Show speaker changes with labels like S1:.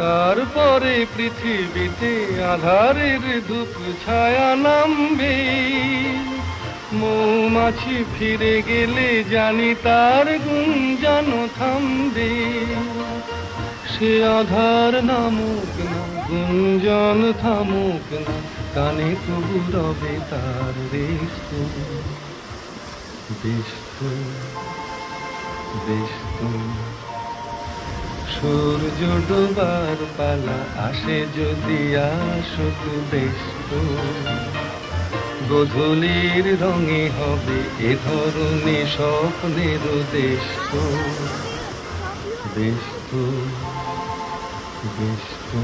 S1: তারপরে পৃথিবীতে আধারের ধূপ ছায়া নামবে। মৌমাছি ফিরে গেলে জানি তার গুঞ্জন থামবে। সে আধার নামুক না, গুঞ্জন থামুক না, কানে তবু রবে তার বেশ তো, বেশ তো। সূর্য ডোবার পালা আসে যদি আসুক বেশ তো। গোধূলির রঙে হবে এ ধরনে স্বপ্নের দেশ তো, বেশ তো, বেশ তো।